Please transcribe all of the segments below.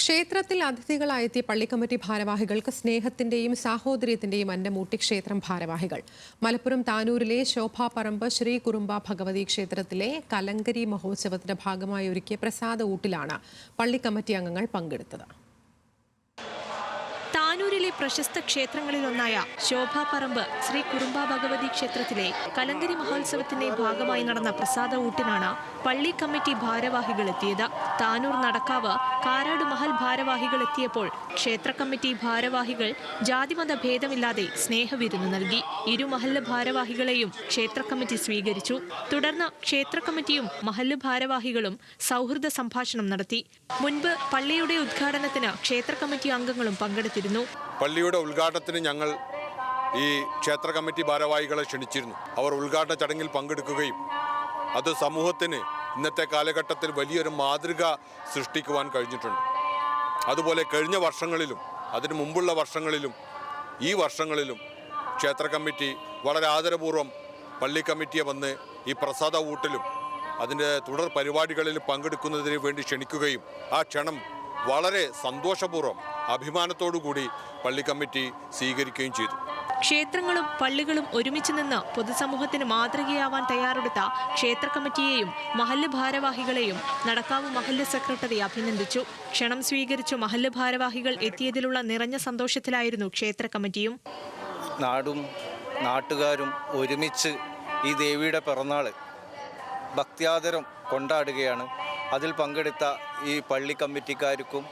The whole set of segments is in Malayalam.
ക്ഷേത്രത്തിൽ അതിഥികളായെത്തിയ പള്ളിക്കമ്മിറ്റി ഭാരവാഹികൾക്ക് സ്നേഹത്തിന്റെയും സാഹോദര്യത്തിന്റെയും അന്നമൂട്ടി ക്ഷേത്രം ഭാരവാഹികൾ. മലപ്പുറം താനൂരിലെ ശോഭാപറമ്പ് ശ്രീ കുറുമ്പ ഭഗവതി ക്ഷേത്രത്തിലെ കലങ്കരി മഹോത്സവത്തിന്റെ ഭാഗമായി ഒരുക്കിയ പ്രസാദ ഊട്ടിലാണ് പള്ളിക്കമ്മിറ്റി അംഗങ്ങൾ പങ്കെടുത്തത്. താനൂരിലെ പ്രശസ്ത ക്ഷേത്രങ്ങളിലൊന്നായ ശോഭാപറമ്പ് ശ്രീ കുറുമ്പ ഭഗവതി ക്ഷേത്രത്തിലെ കലങ്കരി മഹോത്സവത്തിന്റെ ഭാഗമായി നടന്ന പ്രസാദ ഊട്ടിനാണ് പള്ളി കമ്മിറ്റി ഭാരവാഹികൾ എത്തിയത്. താനൂർ നടക്കാവ് കാരാട് മഹൽ ഭാരവാഹികൾ എത്തിയപ്പോൾ ക്ഷേത്ര കമ്മിറ്റി ഭാരവാഹികൾ ജാതിമത ഭേദമില്ലാതെ സ്നേഹവിരുന്ന് നൽകി. ഇരു മഹല്ല് ഭാരവാഹികളെയും ക്ഷേത്ര കമ്മിറ്റി സ്വീകരിച്ചു. തുടർന്ന് ക്ഷേത്ര കമ്മിറ്റിയും മഹല്ല് ഭാരവാഹികളും സൗഹൃദ സംഭാഷണം നടത്തി. മുൻപ് പള്ളിയുടെ ഉദ്ഘാടനത്തിന് ക്ഷേത്ര കമ്മിറ്റി അംഗങ്ങളും പങ്കെടുത്തിരുന്നു. പള്ളിയുടെ ഉദ്ഘാടനത്തിന് ഞങ്ങൾ ഈ ക്ഷേത്ര കമ്മിറ്റി ഭാരവാഹികളെ ക്ഷണിച്ചിരുന്നു. അവർ ഉദ്ഘാടന ചടങ്ങിൽ പങ്കെടുക്കുകയും അത് സമൂഹത്തിന് ഇന്നത്തെ കാലഘട്ടത്തിൽ വലിയൊരു മാതൃക സൃഷ്ടിക്കുവാൻ കഴിഞ്ഞിട്ടുണ്ട്. അതുപോലെ കഴിഞ്ഞ വർഷങ്ങളിലും അതിനു മുമ്പുള്ള വർഷങ്ങളിലും ഈ വർഷങ്ങളിലും ക്ഷേത്ര കമ്മിറ്റി വളരെ ആദരപൂർവ്വം പള്ളി കമ്മിറ്റിയെ വന്ന് ഈ പ്രസാദ ഊട്ടിലും അതിൻ്റെ തുടർ പരിപാടികളിൽ പങ്കെടുക്കുന്നതിന് വേണ്ടി ക്ഷണിക്കുകയും ആ ക്ഷണം വളരെ സന്തോഷപൂർവ്വം അഭിമാനത്തോടുകൂടി പള്ളി കമ്മിറ്റി സ്വീകരിക്കുകയും ചെയ്തു. ക്ഷേത്രങ്ങളും പള്ളികളും ഒരുമിച്ച് നിന്ന് പൊതുസമൂഹത്തിന് മാതൃകയാവാൻ തയ്യാറെടുത്ത ക്ഷേത്ര കമ്മിറ്റിയെയും മഹല്ല് ഭാരവാഹികളെയും നടക്കാവ് മഹല്ല് സെക്രട്ടറി അഭിനന്ദിച്ചു. ക്ഷണം സ്വീകരിച്ചു മഹല്ല് ഭാരവാഹികൾ എത്തിയതിലുള്ള നിറഞ്ഞ സന്തോഷത്തിലായിരുന്നു ക്ഷേത്ര കമ്മിറ്റിയും. നാടും നാട്ടുകാരും ഒരുമിച്ച് ഈ ദേവിയുടെ പിറന്നാൾ ഭക്ത്യാദരം കൊണ്ടാടുകയാണ്. അതിൽ പങ്കെടുത്ത ഈ പള്ളി കമ്മിറ്റിക്കാർക്കും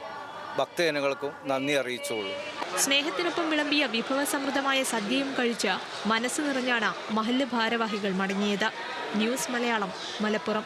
ഭക്തജനങ്ങൾക്കും നന്ദി അറിയിച്ചോളൂ. സ്നേഹത്തിനൊപ്പം വിളമ്പിയ വിഭവസമൃദ്ധമായ സദ്യയും കഴിച്ച് മനസ്സ് നിറഞ്ഞാണ് മഹല്ല് ഭാരവാഹികൾ മടങ്ങിയത്. ന്യൂസ് മലയാളം, മലപ്പുറം.